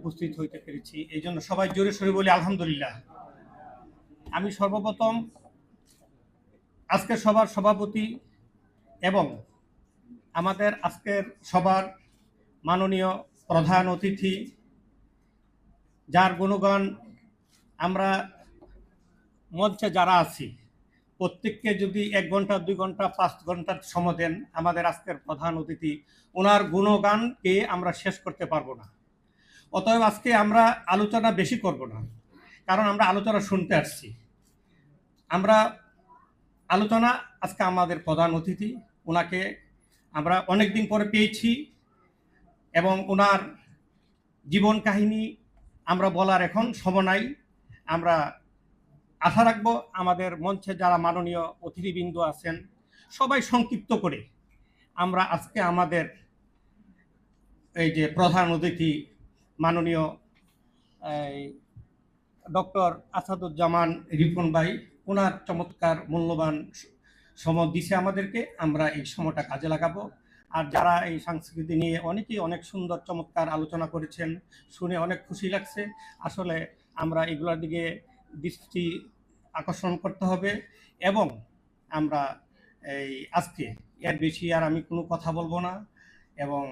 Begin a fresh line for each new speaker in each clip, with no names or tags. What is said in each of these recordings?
উপস্থিত হইতে পেরেছি, এই জন্য সবাই জোরে সোরে বলি আলহামদুলিল্লাহ। আমি সর্বপ্রথম আজকের সভার সভাপতি এবং আমাদের আজকের সভার মাননীয় প্রধান অতিথি, যার গুণগান আমরা মঞ্চে যারা আছি প্রত্যেককে যদি 1 ঘন্টা 2 ঘন্টা 5 ঘন্টার সময় দেন, আমাদের আজকের প্রধান অতিথি ওনার গুণগানকে আমরা শেষ করতে পারবো না। অতএব আজকে আমরা আলোচনা বেশি করব না, কারণ আমরা আলোচনা শুনতে আসছি। আমরা আলোচনা আজকে আমাদের প্রধান অতিথি, ওনাকে আমরা অনেক দিন পরে পেয়েছি এবং ওনার জীবন কাহিনী আমরা বলার এখন সময় নাই। আমরা আশা রাখবো আমাদের মঞ্চে যারা মাননীয় অতিথিবৃন্দ আছেন সবাই সংক্ষিপ্ত করে আমরা আজকে আমাদের এই যে প্রধান অতিথি মাননীয় ডক্টর আসাদুজ্জামান রিপন ভাই, ওনার চমৎকার মূল্যবান সময় দিছে আমাদেরকে, আমরা এই সময়টা কাজে লাগাবো। আর যারা এই সংস্কৃতি নিয়ে অনেকেই অনেক সুন্দর চমৎকার আলোচনা করেছেন, শুনে অনেক খুশি লাগছে। আসলে আমরা এগুলোর দিকে দৃষ্টি আকর্ষণ করতে হবে এবং আমরা এই আজকে এর বেশি আর আমি কোনো কথা বলবো না। এবং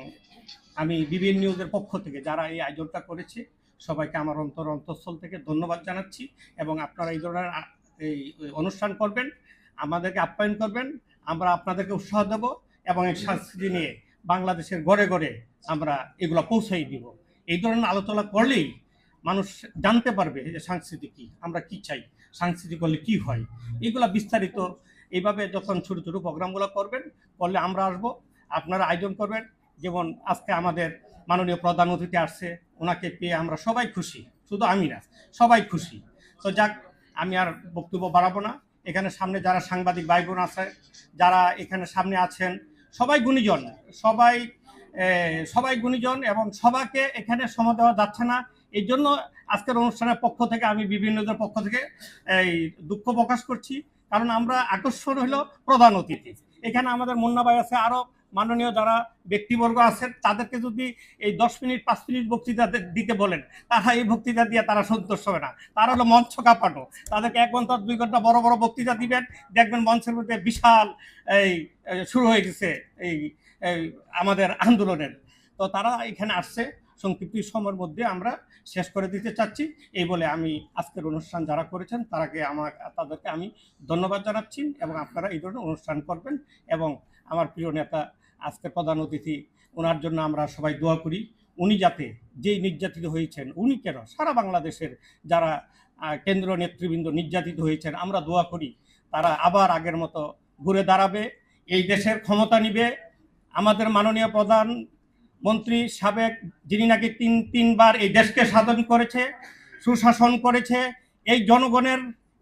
আমি বিবিএন নিউজের পক্ষ থেকে যারা এই আয়োজনটা করেছে সবাইকে আমার অন্তঃস্থল থেকে ধন্যবাদ জানাচ্ছি। এবং আপনারা এই ধরনের এই অনুষ্ঠান করবেন, আমাদেরকে আপ্যায়ন করবেন, আমরা আপনাদেরকে উৎসাহ দেব এবং এই সংস্কৃতি নিয়ে বাংলাদেশের ঘরে ঘরে আমরা এগুলো পৌঁছাই দিব। এই ধরনের আলোচনা করলেই মানুষ জানতে পারবে যে সংস্কৃতি কী, আমরা কি চাই, সংস্কৃতি করলে কি হয়। এগুলো বিস্তারিত এইভাবে যখন ছোটো ছোটো প্রোগ্রামগুলো করবেন, করলে আমরা আসবো, আপনারা আয়োজন করবেন। যেমন আজকে আমাদের মাননীয় প্রধান অতিথি আসছে, ওনাকে পেয়ে আমরা সবাই খুশি, শুধু আমি না, সবাই খুশি। তো যাক, আমি আর বক্তব্য বাড়াবো না। এখানে সামনে যারা সাংবাদিক ভাই বোন আছে, যারা এখানে সামনে আছেন, সবাই গুণীজন, সবাই গুণীজন এবং সবাইকে এখানে সময় দেওয়া যাচ্ছে না। এই জন্য আজকের অনুষ্ঠানের পক্ষ থেকে আমি বিভিন্নদের পক্ষ থেকে এই দুঃখ প্রকাশ করছি, কারণ আমরা আকর্ষণ হলো প্রধান অতিথি। এখানে আমাদের মুন্না ভাই আছে, আরও মাননীয় যারা ব্যক্তিবর্গ আছেন, তাদেরকে যদি এই 10 মিনিট 5 মিনিট বক্তৃতা দিতে বলেন, তারা এই বক্তৃতা দিয়ে তারা সন্তুষ্ট হবে না। তারা হলো মঞ্চ কাঁপানো। তাদেরকে 1 ঘন্টা 2 ঘন্টা বড় বড় বক্তৃতা দিবেন, দেখবেন মঞ্চের মধ্যে বিশাল এই শুরু হয়ে গেছে এই আমাদের আন্দোলনের। তো তারা এখানে আসছে, সংক্ষিপ্ত সময়ের মধ্যে আমরা শেষ করে দিতে চাচ্ছি। এই বলে আমি আজকের অনুষ্ঠান যারা করেছেন তাদেরকে আমি ধন্যবাদ জানাচ্ছি এবং আপনারা এই ধরনের অনুষ্ঠান করবেন। এবং আমার প্রিয় নেতা আজকের প্রধান অতিথি, ওনার জন্য আমরা সবাই দোয়া করি। উনি যাতে যেই নির্যাতিত হয়েছেন, উনি কেন সারা বাংলাদেশের যারা কেন্দ্রীয় নেতৃবৃন্দ নির্যাতিত হয়েছেন, আমরা দোয়া করি তারা আবার আগের মতো ঘুরে দাঁড়াবে, এই দেশের ক্ষমতা নিবে। আমাদের মাননীয় প্রধানমন্ত্রী সাবেক, যিনি নাকি তিনবার এই দেশকে শাসন করেছে, সুশাসন করেছে,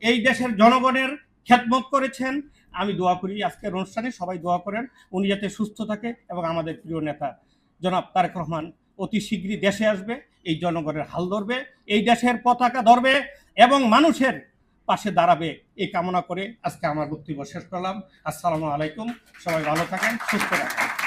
এই দেশের জনগণের খেদমত করেছেন। আমি দোয়া করি আজকের অনুষ্ঠানে সবাই দোয়া করেন উনি যাতে সুস্থ থাকে এবং আমাদের প্রিয় নেতা জনাব তারেক রহমান অতি শীঘ্রই দেশে আসবে, এই জনগণের হাল ধরবে, এই দেশের পতাকা ধরবে এবং মানুষের পাশে দাঁড়াবে, এই কামনা করে আজকে আমার বক্তব্য শেষ করলাম। আসসালামু আলাইকুম, সবাই ভালো থাকেন, সুস্থ থাকেন।